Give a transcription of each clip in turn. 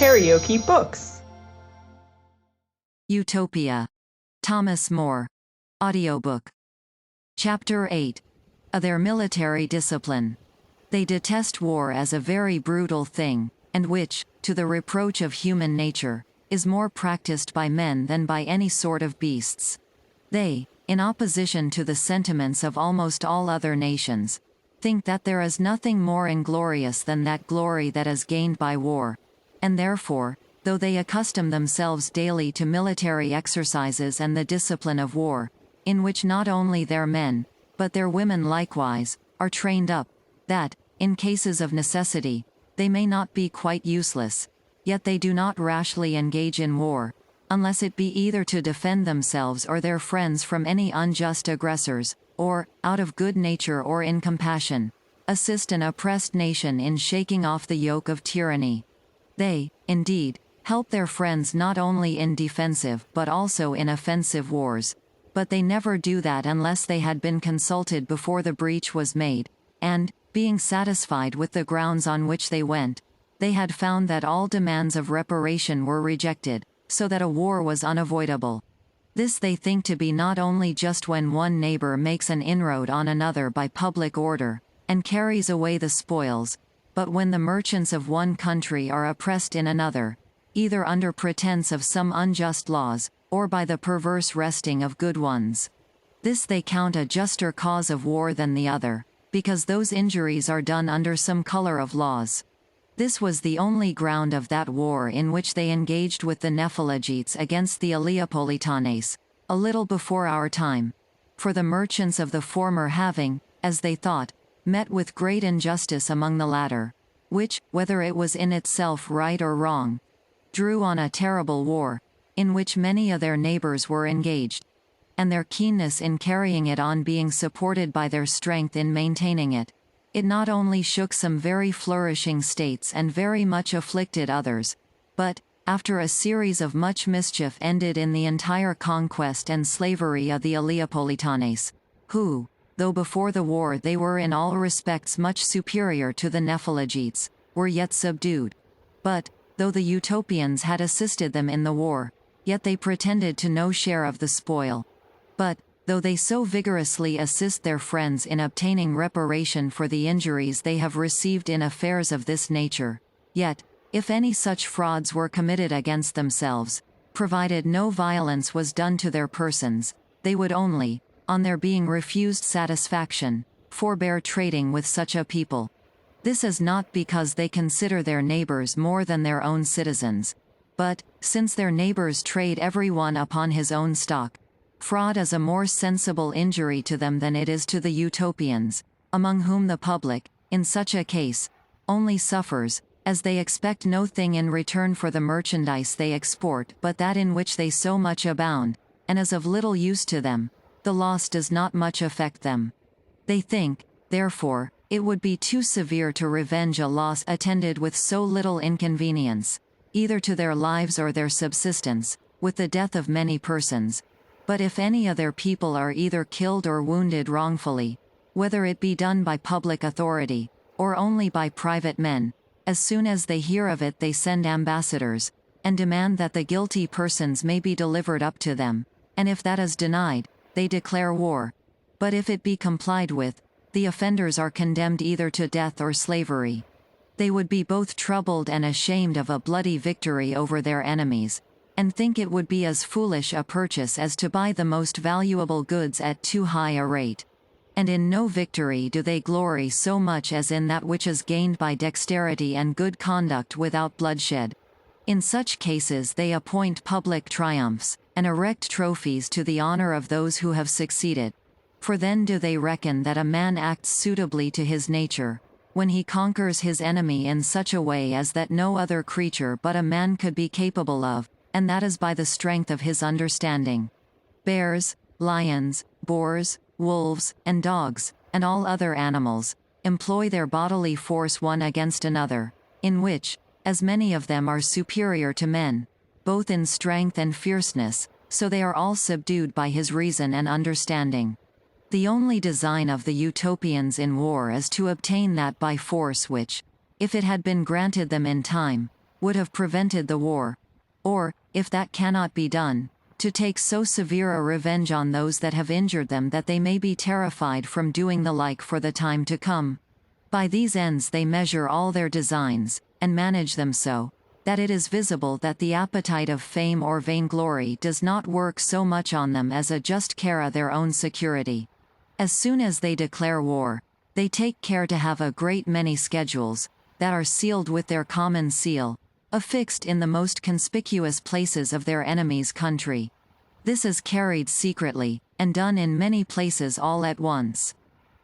KaraokeBooks. Utopia. Thomas More. Audiobook. Chapter 8. Their military discipline. They detest war as a very brutal thing, and which, to the reproach of human nature, is more practiced by men than by any sort of beasts. They, in opposition to the sentiments of almost all other nations, think that there is nothing more inglorious than that glory that is gained by war, and therefore, though they accustom themselves daily to military exercises and the discipline of war, in which not only their men, but their women likewise, are trained up, that, in cases of necessity, they may not be quite useless, yet they do not rashly engage in war, unless it be either to defend themselves or their friends from any unjust aggressors, or, out of good nature or in compassion, assist an oppressed nation in shaking off the yoke of tyranny. They, indeed, help their friends not only in defensive but also in offensive wars, but they never do that unless they had been consulted before the breach was made, and, being satisfied with the grounds on which they went, they had found that all demands of reparation were rejected, so that a war was unavoidable. This they think to be not only just when one neighbor makes an inroad on another by public order, and carries away the spoils, but when the merchants of one country are oppressed in another, either under pretense of some unjust laws, or by the perverse wresting of good ones. This they count a juster cause of war than the other, because those injuries are done under some color of laws. This was the only ground of that war in which they engaged with the Nephalagites against the Aleopolitanes, a little before our time, for the merchants of the former having, as they thought, met with great injustice among the latter, which, whether it was in itself right or wrong, drew on a terrible war, in which many of their neighbors were engaged, and their keenness in carrying it on being supported by their strength in maintaining it. It not only shook some very flourishing states and very much afflicted others, but, after a series of much mischief, ended in the entire conquest and slavery of the Aleopolitanes, who, though before the war they were in all respects much superior to the Nephalagites, were yet subdued. But, though the Utopians had assisted them in the war, yet they pretended to no share of the spoil. But, though they so vigorously assist their friends in obtaining reparation for the injuries they have received in affairs of this nature, yet, if any such frauds were committed against themselves, provided no violence was done to their persons, they would only, on their being refused satisfaction, forbear trading with such a people. This is not because they consider their neighbors more than their own citizens, but, since their neighbors trade every one upon his own stock, fraud is a more sensible injury to them than it is to the Utopians, among whom the public, in such a case, only suffers, as they expect no thing in return for the merchandise they export but that in which they so much abound, and is of little use to them, the loss does not much affect them. They think, therefore, it would be too severe to revenge a loss attended with so little inconvenience, either to their lives or their subsistence, with the death of many persons. But if any of their people are either killed or wounded wrongfully, whether it be done by public authority, or only by private men, as soon as they hear of it they send ambassadors, and demand that the guilty persons may be delivered up to them, and if that is denied, they declare war. But if it be complied with, the offenders are condemned either to death or slavery. They would be both troubled and ashamed of a bloody victory over their enemies, and think it would be as foolish a purchase as to buy the most valuable goods at too high a rate. And in no victory do they glory so much as in that which is gained by dexterity and good conduct without bloodshed. In such cases they appoint public triumphs, and erect trophies to the honor of those who have succeeded. For then do they reckon that a man acts suitably to his nature, when he conquers his enemy in such a way as that no other creature but a man could be capable of, and that is by the strength of his understanding. Bears, lions, boars, wolves, and dogs, and all other animals, employ their bodily force one against another, in which, as many of them are superior to men, both in strength and fierceness, so they are all subdued by his reason and understanding. The only design of the Utopians in war is to obtain that by force which, if it had been granted them in time, would have prevented the war. Or, if that cannot be done, to take so severe a revenge on those that have injured them that they may be terrified from doing the like for the time to come. By these ends they measure all their designs, and manage them so, that it is visible that the appetite of fame or vainglory does not work so much on them as a just care of their own security. As soon as they declare war, they take care to have a great many schedules, that are sealed with their common seal, affixed in the most conspicuous places of their enemy's country. This is carried secretly, and done in many places all at once.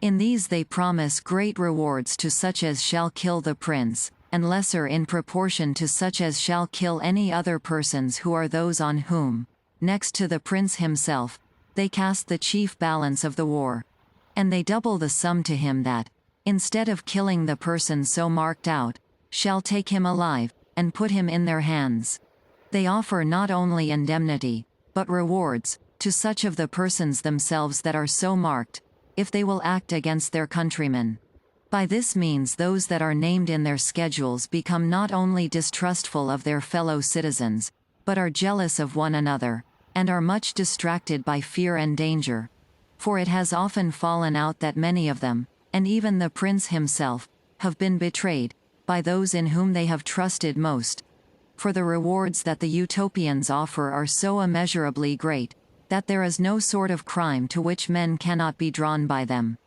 In these they promise great rewards to such as shall kill the prince, and lesser in proportion to such as shall kill any other persons who are those on whom, next to the prince himself, they cast the chief balance of the war. And they double the sum to him that, instead of killing the person so marked out, shall take him alive, and put him in their hands. They offer not only indemnity, but rewards, to such of the persons themselves that are so marked, if they will act against their countrymen. By this means those that are named in their schedules become not only distrustful of their fellow citizens, but are jealous of one another, and are much distracted by fear and danger. For it has often fallen out that many of them, and even the prince himself, have been betrayed, by those in whom they have trusted most. For the rewards that the Utopians offer are so immeasurably great, that there is no sort of crime to which men cannot be drawn by them.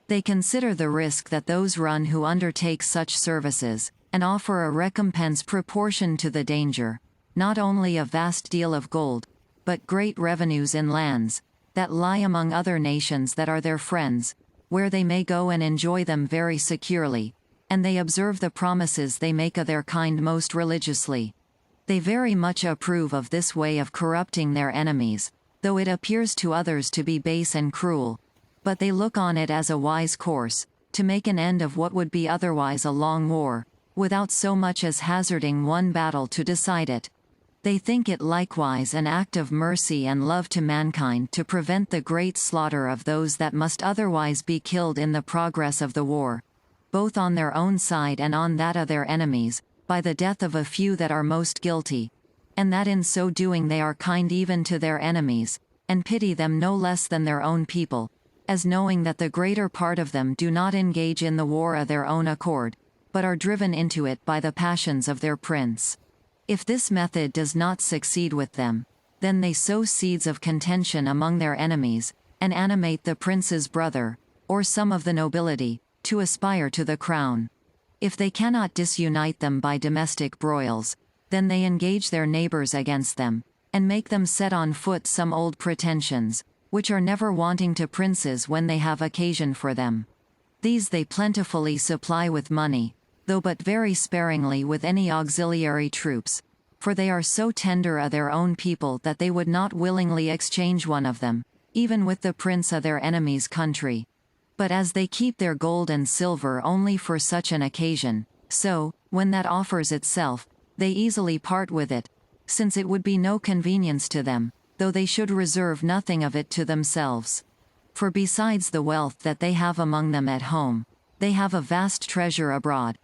They consider the risk that those run who undertake such services, and offer a recompense proportioned to the danger, not only a vast deal of gold, but great revenues in lands, that lie among other nations that are their friends, where they may go and enjoy them very securely, and they observe the promises they make of their kind most religiously. They very much approve of this way of corrupting their enemies, though it appears to others to be base and cruel, but they look on it as a wise course, to make an end of what would be otherwise a long war, without so much as hazarding one battle to decide it. They think it likewise an act of mercy and love to mankind to prevent the great slaughter of those that must otherwise be killed in the progress of the war, both on their own side and on that of their enemies, by the death of a few that are most guilty, and that in so doing they are kind even to their enemies, and pity them no less than their own people, as knowing that the greater part of them do not engage in the war of their own accord, but are driven into it by the passions of their prince. If this method does not succeed with them, then they sow seeds of contention among their enemies, and animate the prince's brother, or some of the nobility, to aspire to the crown. If they cannot disunite them by domestic broils, then they engage their neighbors against them, and make them set on foot some old pretensions, which are never wanting to princes when they have occasion for them. These they plentifully supply with money, though but very sparingly with any auxiliary troops, for they are so tender of their own people that they would not willingly exchange one of them, even with the prince of their enemy's country. But as they keep their gold and silver only for such an occasion, so, when that offers itself, they easily part with it, since it would be no convenience to them, though they should reserve nothing of it to themselves. For besides the wealth that they have among them at home, they have a vast treasure abroad,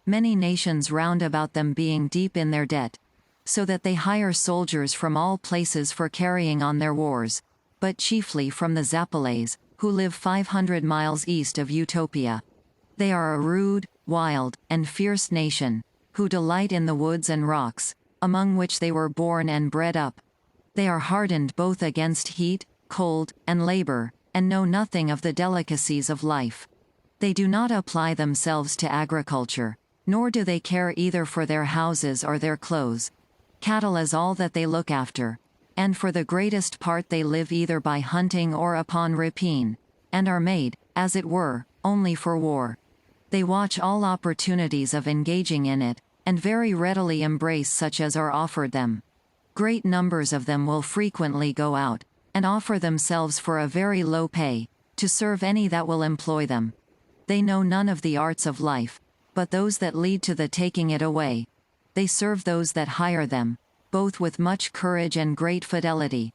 many nations round about them being deep in their debt, so that they hire soldiers from all places for carrying on their wars, but chiefly from the Zapoles, who live 500 miles east of Utopia. They are a rude, wild, and fierce nation, who delight in the woods and rocks, among which they were born and bred up. They are hardened both against heat, cold, and labor, and know nothing of the delicacies of life. They do not apply themselves to agriculture, nor do they care either for their houses or their clothes. Cattle is all that they look after, and for the greatest part they live either by hunting or upon rapine, and are made, as it were, only for war. They watch all opportunities of engaging in it, and very readily embrace such as are offered them. Great numbers of them will frequently go out, and offer themselves for a very low pay, to serve any that will employ them. They know none of the arts of life, but those that lead to the taking it away. They serve those that hire them, both with much courage and great fidelity,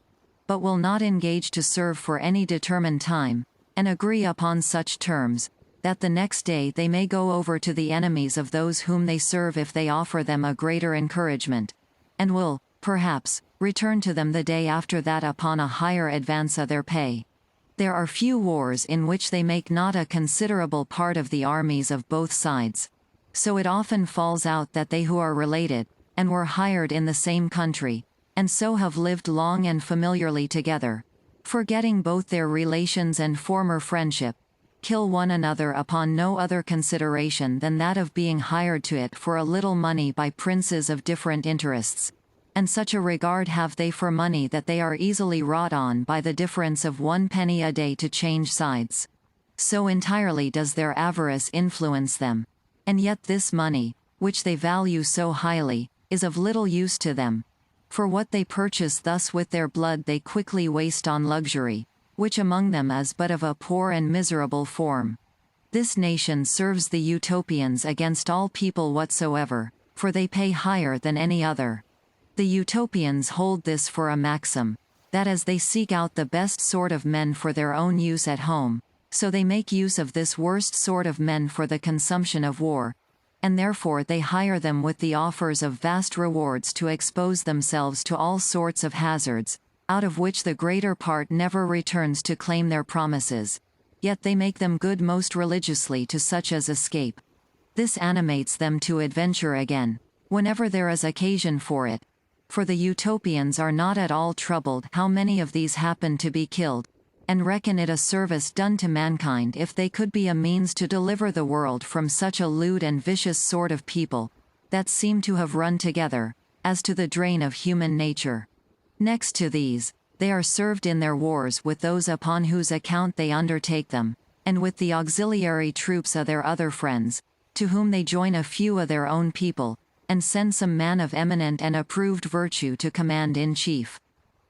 but will not engage to serve for any determined time, and agree upon such terms, that the next day they may go over to the enemies of those whom they serve if they offer them a greater encouragement, and will, perhaps, return to them the day after that upon a higher advance of their pay. There are few wars in which they make not a considerable part of the armies of both sides. So it often falls out that they who are related, and were hired in the same country, and so have lived long and familiarly together, forgetting both their relations and former friendship, kill one another upon no other consideration than that of being hired to it for a little money by princes of different interests. And such a regard have they for money that they are easily wrought on by the difference of 1 penny a day to change sides. So entirely does their avarice influence them. And yet this money, which they value so highly, is of little use to them. For what they purchase thus with their blood they quickly waste on luxury, which among them is but of a poor and miserable form. This nation serves the Utopians against all people whatsoever, for they pay higher than any other. The Utopians hold this for a maxim, that as they seek out the best sort of men for their own use at home, so they make use of this worst sort of men for the consumption of war, and therefore they hire them with the offers of vast rewards to expose themselves to all sorts of hazards, out of which the greater part never returns to claim their promises, yet they make them good most religiously to such as escape. This animates them to adventure again, whenever there is occasion for it. For the Utopians are not at all troubled how many of these happen to be killed, and reckon it a service done to mankind if they could be a means to deliver the world from such a lewd and vicious sort of people, that seem to have run together, as to the drain of human nature. Next to these, they are served in their wars with those upon whose account they undertake them, and with the auxiliary troops of their other friends, to whom they join a few of their own people, and send some man of eminent and approved virtue to command in chief.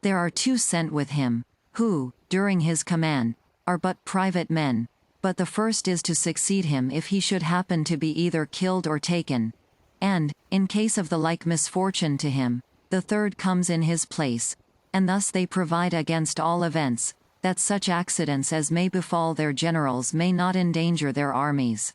There are 2 sent with him, who, during his command, are but private men, but the first is to succeed him if he should happen to be either killed or taken, and, in case of the like misfortune to him, the third comes in his place, and thus they provide against all events, that such accidents as may befall their generals may not endanger their armies.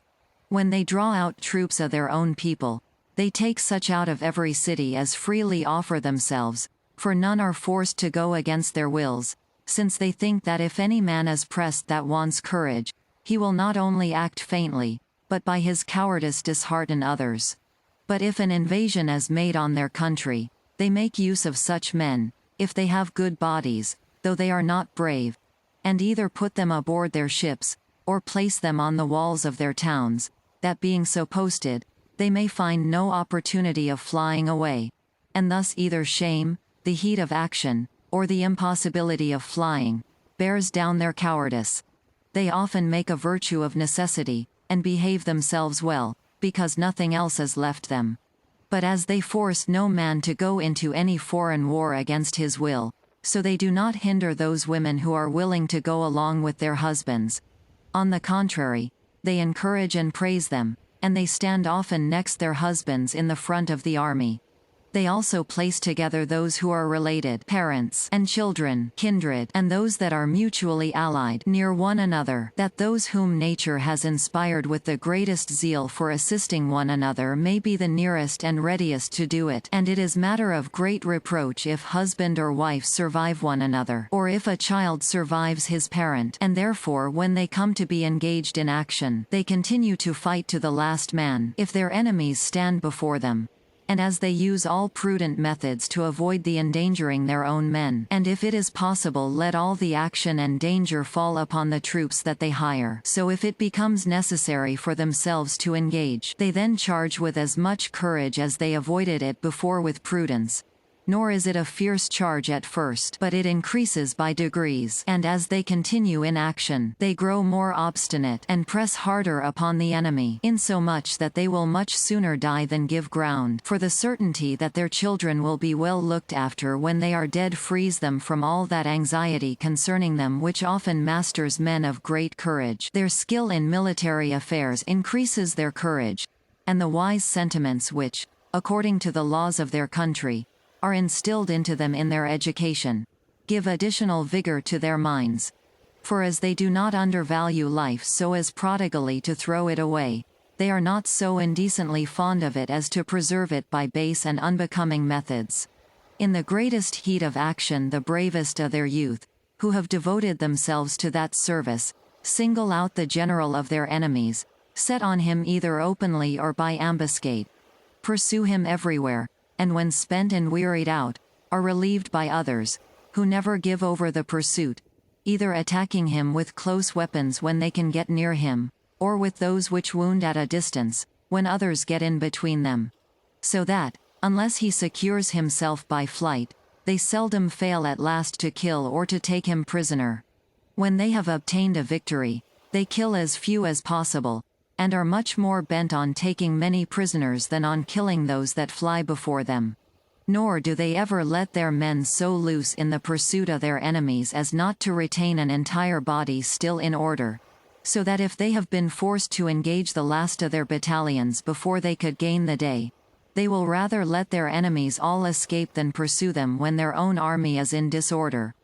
When they draw out troops of their own people, they take such out of every city as freely offer themselves, for none are forced to go against their wills, since they think that if any man is pressed that wants courage, he will not only act faintly, but by his cowardice dishearten others. But if an invasion is made on their country, they make use of such men, if they have good bodies, though they are not brave, and either put them aboard their ships, or place them on the walls of their towns, that being so posted, they may find no opportunity of flying away, and thus either shame, the heat of action, or the impossibility of flying, bears down their cowardice. They often make a virtue of necessity, and behave themselves well, because nothing else is left them. But as they force no man to go into any foreign war against his will, so they do not hinder those women who are willing to go along with their husbands. On the contrary, they encourage and praise them, and they stand often next their husbands in the front of the army. They also place together those who are related, parents and children, kindred, and those that are mutually allied, near one another, that those whom nature has inspired with the greatest zeal for assisting one another may be the nearest and readiest to do it. And it is matter of great reproach if husband or wife survive one another, or if a child survives his parent, and therefore when they come to be engaged in action, they continue to fight to the last man, if their enemies stand before them. And as they use all prudent methods to avoid the endangering their own men, and if it is possible let all the action and danger fall upon the troops that they hire, so if it becomes necessary for themselves to engage, they then charge with as much courage as they avoided it before with prudence. Nor is it a fierce charge at first, but it increases by degrees, and as they continue in action, they grow more obstinate, and press harder upon the enemy, insomuch that they will much sooner die than give ground, for the certainty that their children will be well looked after when they are dead frees them from all that anxiety concerning them which often masters men of great courage. Their skill in military affairs increases their courage, and the wise sentiments which, according to the laws of their country, are instilled into them in their education, give additional vigor to their minds. For as they do not undervalue life so as prodigally to throw it away, they are not so indecently fond of it as to preserve it by base and unbecoming methods. In the greatest heat of action the bravest of their youth, who have devoted themselves to that service, single out the general of their enemies, set on him either openly or by ambuscade, pursue him everywhere, and when spent and wearied out, are relieved by others, who never give over the pursuit, either attacking him with close weapons when they can get near him, or with those which wound at a distance, when others get in between them. So that, unless he secures himself by flight, they seldom fail at last to kill or to take him prisoner. When they have obtained a victory, they kill as few as possible, and are much more bent on taking many prisoners than on killing those that fly before them. Nor do they ever let their men so loose in the pursuit of their enemies as not to retain an entire body still in order, so that if they have been forced to engage the last of their battalions before they could gain the day, they will rather let their enemies all escape than pursue them when their own army is in disorder.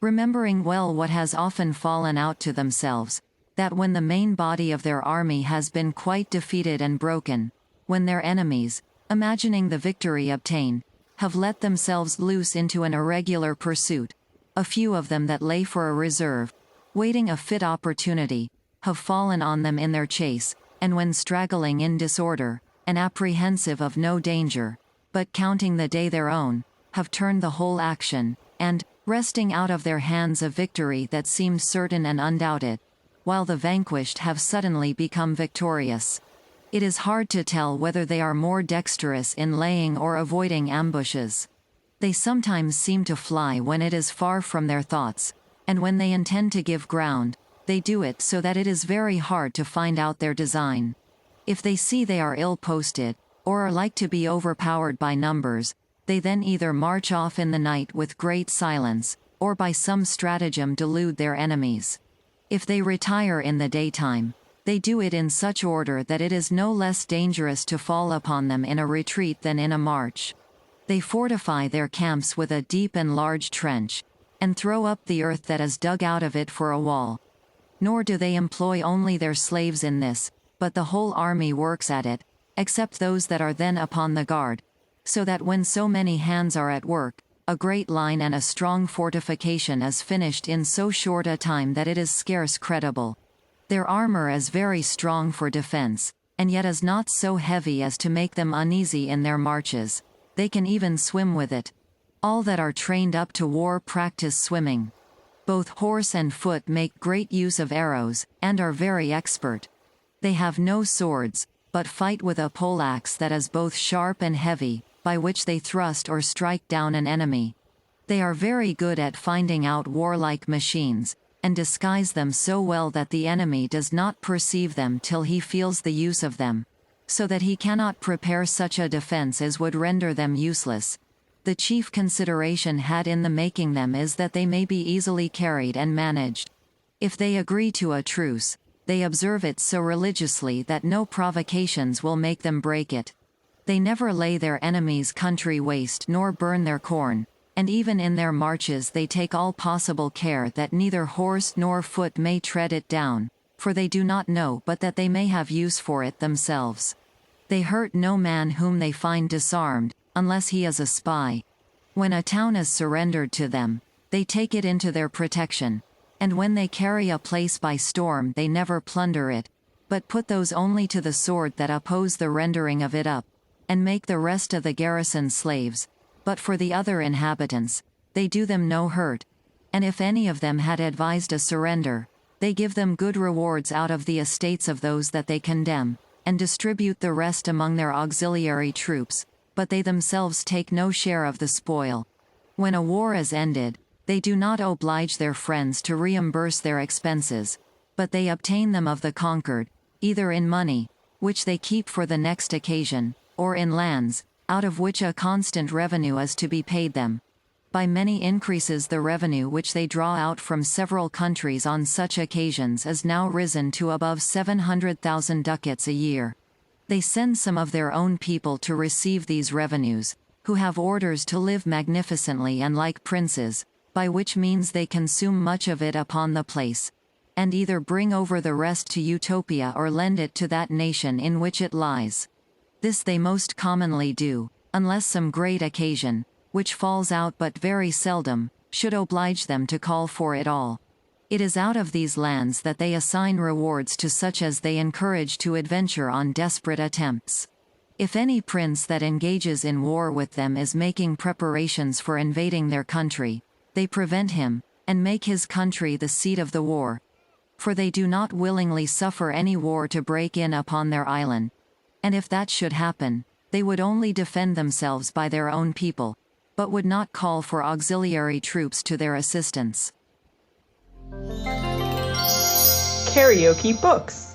Remembering well what has often fallen out to themselves, that when the main body of their army has been quite defeated and broken, when their enemies, imagining the victory obtained, have let themselves loose into an irregular pursuit, a few of them that lay for a reserve, waiting a fit opportunity, have fallen on them in their chase, and when straggling in disorder, and apprehensive of no danger, but counting the day their own, have turned the whole action, and, wresting out of their hands a victory that seemed certain and undoubted, while the vanquished have suddenly become victorious. It is hard to tell whether they are more dexterous in laying or avoiding ambushes. They sometimes seem to fly when it is far from their thoughts, and when they intend to give ground, they do it so that it is very hard to find out their design. If they see they are ill-posted, or are like to be overpowered by numbers, they then either march off in the night with great silence, or by some stratagem delude their enemies. If they retire in the daytime, they do it in such order that it is no less dangerous to fall upon them in a retreat than in a march. They fortify their camps with a deep and large trench, and throw up the earth that is dug out of it for a wall. Nor do they employ only their slaves in this, but the whole army works at it, except those that are then upon the guard, so that when so many hands are at work, a great line and a strong fortification is finished in so short a time that it is scarce credible. Their armor is very strong for defense, and yet is not so heavy as to make them uneasy in their marches. They can even swim with it. All that are trained up to war practice swimming. Both horse and foot make great use of arrows, and are very expert. They have no swords, but fight with a poleaxe that is both sharp and heavy, by which they thrust or strike down an enemy. They are very good at finding out warlike machines, and disguise them so well that the enemy does not perceive them till he feels the use of them, so that he cannot prepare such a defense as would render them useless. The chief consideration had in the making them is that they may be easily carried and managed. If they agree to a truce, they observe it so religiously that no provocations will make them break it. They never lay their enemies' country waste nor burn their corn, and even in their marches they take all possible care that neither horse nor foot may tread it down, for they do not know but that they may have use for it themselves. They hurt no man whom they find disarmed, unless he is a spy. When a town is surrendered to them, they take it into their protection, and when they carry a place by storm they never plunder it, but put those only to the sword that oppose the rendering of it up, and make the rest of the garrison slaves. But for the other inhabitants, they do them no hurt, and if any of them had advised a surrender, they give them good rewards out of the estates of those that they condemn, and distribute the rest among their auxiliary troops, but they themselves take no share of the spoil. When a war is ended, they do not oblige their friends to reimburse their expenses, but they obtain them of the conquered, either in money, which they keep for the next occasion, or in lands, out of which a constant revenue is to be paid them. By many increases the revenue which they draw out from several countries on such occasions is now risen to above 700,000 ducats a year. They send some of their own people to receive these revenues, who have orders to live magnificently and like princes, by which means they consume much of it upon the place, and either bring over the rest to Utopia or lend it to that nation in which it lies. This they most commonly do, unless some great occasion, which falls out but very seldom, should oblige them to call for it all. It is out of these lands that they assign rewards to such as they encourage to adventure on desperate attempts. If any prince that engages in war with them is making preparations for invading their country, they prevent him, and make his country the seat of the war. For they do not willingly suffer any war to break in upon their island. And if that should happen, they would only defend themselves by their own people, but would not call for auxiliary troops to their assistance. KaraokeBooks.